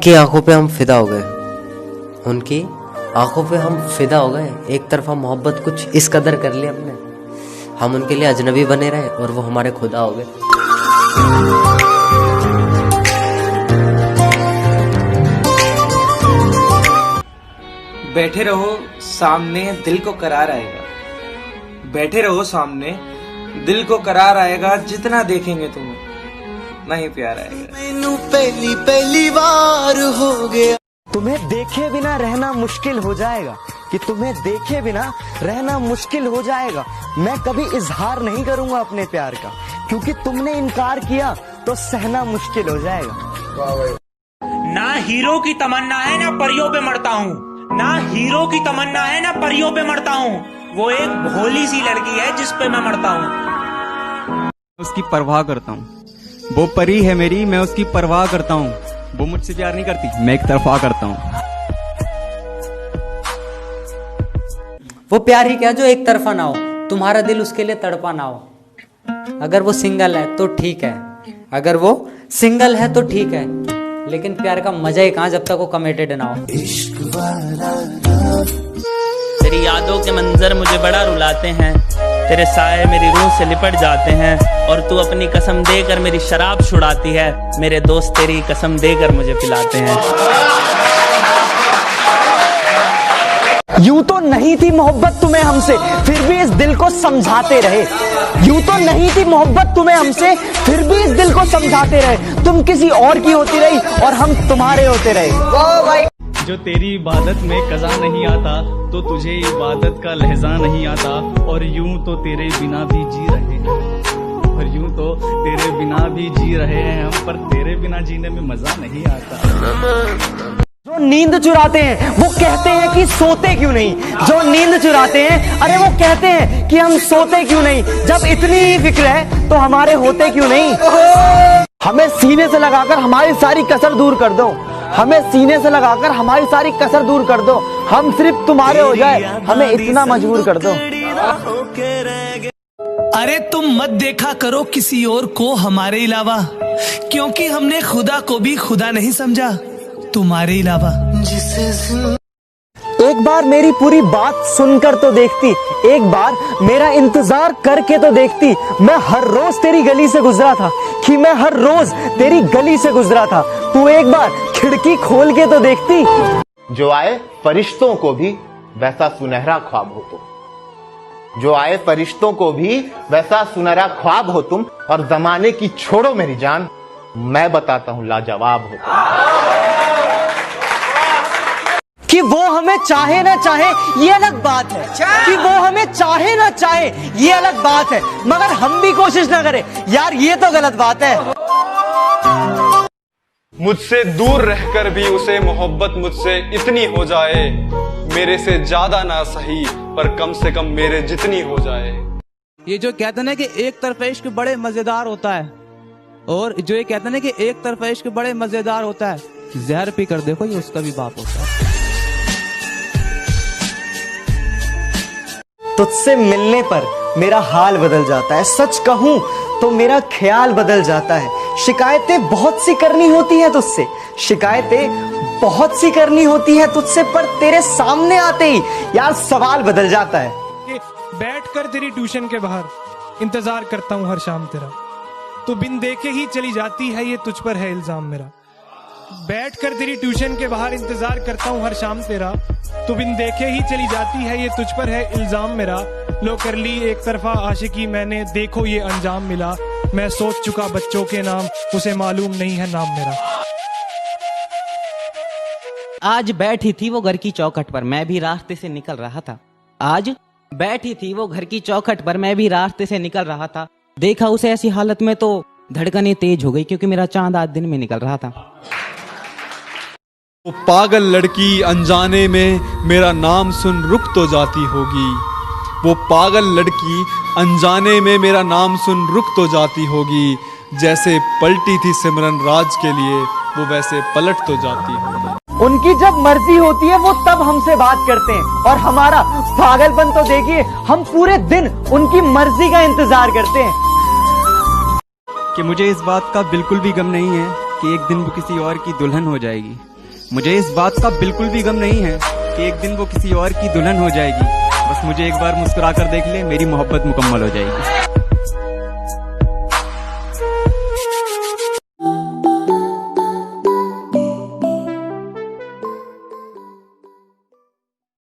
उनकी आंखों पे हम फिदा हो गए, उनकी आंखों पे हम फिदा हो गए। एक तरफा मोहब्बत कुछ इस कदर कर ली हमने, हम उनके लिए अजनबी बने रहे और वो हमारे खुदा हो गए। बैठे रहो सामने, दिल को करार आएगा। बैठे रहो सामने, दिल को करार आएगा। जितना देखेंगे तुम्हें नहीं प्यार आएगा। मैनू पहली पहली बार हो गया। तुम्हें देखे बिना रहना मुश्किल हो जाएगा, कि तुम्हें देखे बिना रहना मुश्किल हो जाएगा। मैं कभी इजहार नहीं करूंगा अपने प्यार का, क्योंकि तुमने इनकार किया तो सहना मुश्किल हो जाएगा। ना हीरो की तमन्ना है ना परियों पे मरता हूँ, ना हीरो की तमन्ना है ना परियों पे मरता हूँ। वो एक भोली सी लड़की है जिस पे मैं मरता हूँ। उसकी परवाह करता हूँ, वो परी है मेरी, मैं उसकी परवाह करता हूँ। वो मुझसे प्यार नहीं करती, मैं एक तरफा करता हूँ। वो प्यार ही क्या जो एक तरफा ना हो, तुम्हारा दिल उसके लिए तड़पा ना हो। अगर वो सिंगल है तो ठीक है, अगर वो सिंगल है तो ठीक है, लेकिन प्यार का मजा ही कहाँ जब तक वो कमिटेड ना हो। तेरी यादों के मंजर मुझे बड़ा रुलाते हैं, तेरे साए मेरी रूह से लिपट जाते हैं। और तू अपनी कसम देकर मेरी शराब छुड़ाती है, मेरे दोस्त तेरी कसम देकर मुझे पिलाते हैं। यूं तो नहीं थी मोहब्बत तुम्हें हमसे, फिर भी इस दिल को समझाते रहे। यूं तो नहीं थी मोहब्बत तुम्हें हमसे, फिर भी इस दिल को समझाते रहे। तुम किसी और की होती रही और हम तुम्हारे होते रहे। जो तेरी इबादत में कज़ा नहीं आता, तो तुझे इबादत का लहजा नहीं आता। और यूं तो तेरे बिना भी जी रहे हैं, और यूं तो तेरे बिना भी जी रहे हैं हम, पर तेरे बिना जीने में मजा नहीं आता। जो नींद चुराते हैं वो कहते हैं कि सोते क्यों नहीं। जो नींद चुराते हैं अरे वो कहते हैं कि हम सोते क्यों नहीं। जब इतनी ही फिक्र है तो हमारे होते क्यों नहीं। हमें सीने से लगाकर हमारी सारी कसर दूर कर दो, हमें सीने से लगाकर हमारी सारी कसर दूर कर दो। हम सिर्फ तुम्हारे हो जाए, हमें इतना मजबूर कर दो। अरे तुम मत देखा करो किसी और को हमारे अलावा, क्योंकि हमने खुदा को भी खुदा नहीं समझा तुम्हारे अलावा। एक बार मेरी पूरी बात सुनकर तो देखती, एक बार मेरा इंतजार करके तो देखती। मैं हर रोज तेरी गली से गुजरा था, कि मैं हर रोज तेरी गली से गुजरा था। तू एक बार खिड़की खोल के तो देखती। जो आए फरिश्तों को भी वैसा सुनहरा ख्वाब हो तुम, जो आए फरिश्तों को भी वैसा सुनहरा ख्वाब हो तुम। और जमाने की छोड़ो मेरी जान, मैं बताता हूं लाजवाब हो तुम। कि वो हमें चाहे ना चाहे ये अलग बात है, कि वो हमें चाहे ना चाहे ये अलग बात है, मगर हम भी कोशिश ना करें यार, ये तो गलत बात है। मुझसे दूर रहकर भी उसे मोहब्बत मुझसे इतनी हो जाए, मेरे से ज्यादा ना सही पर कम से कम मेरे जितनी हो जाए। ये जो कहते हैं ना कि एक तरफा इश्क बड़े मजेदार होता है, और जो ये कहते हैं ना कि एक तरफा इश्क बड़े मजेदार होता है, जहर पी कर देखो ये उसका भी बाप होता है। तुझसे मिलने पर मेरा हाल बदल जाता है, सच कहूं तो मेरा ख्याल बदल जाता है। शिकायतें बहुत सी करनी होती है तुझसे, शिकायतें बहुत सी करनी होती है तुझसे, पर तेरे सामने आते ही यार सवाल बदल जाता है। बैठकर तेरी ट्यूशन के बाहर इंतजार करता हूँ हर शाम तेरा, तू बिन देखे ही चली जाती है, ये तुझ पर है इल्जाम मेरा। बैठकर तेरी ट्यूशन के बाहर इंतजार करता हूँ हर शाम तेरा, तू बिन देखे ही चली जाती है, ये तुझ पर है इल्जाम मेरा। लो कर ली एक तरफा आशिकी मैंने, देखो ये अंजाम मिला। मैं सोच चुका बच्चों के नाम, उसे मालूम नहीं है नाम मेरा। आज बैठी थी वो घर की चौखट पर, मैं भी रास्ते से निकल रहा था। आज बैठी थी वो घर की चौखट पर, मैं भी रास्ते से निकल रहा था। देखा उसे ऐसी हालत में तो धड़कनें तेज हो गई, क्योंकि मेरा चांद आज दिन में निकल रहा था। वो पागल लड़की अनजाने में मेरा नाम सुन रुक तो जाती होगी, वो पागल लड़की अनजाने में मेरा नाम सुन रुक तो जाती होगी। जैसे पलटी थी सिमरन राज के लिए, वो वैसे पलट तो जाती होगी। उनकी जब मर्जी होती है वो तब हमसे बात करते हैं, और हमारा पागलपन तो देखिए, हम पूरे दिन उनकी मर्जी का इंतजार करते हैं। कि मुझे इस बात का बिल्कुल भी गम नहीं है कि एक दिन वो किसी और की दुल्हन हो जाएगी। मुझे इस बात का बिल्कुल भी गम नहीं है कि एक दिन वो किसी और की दुल्हन हो जाएगी। बस मुझे एक बार मुस्कुरा कर देख ले, मेरी मोहब्बत मुकम्मल हो जाएगी।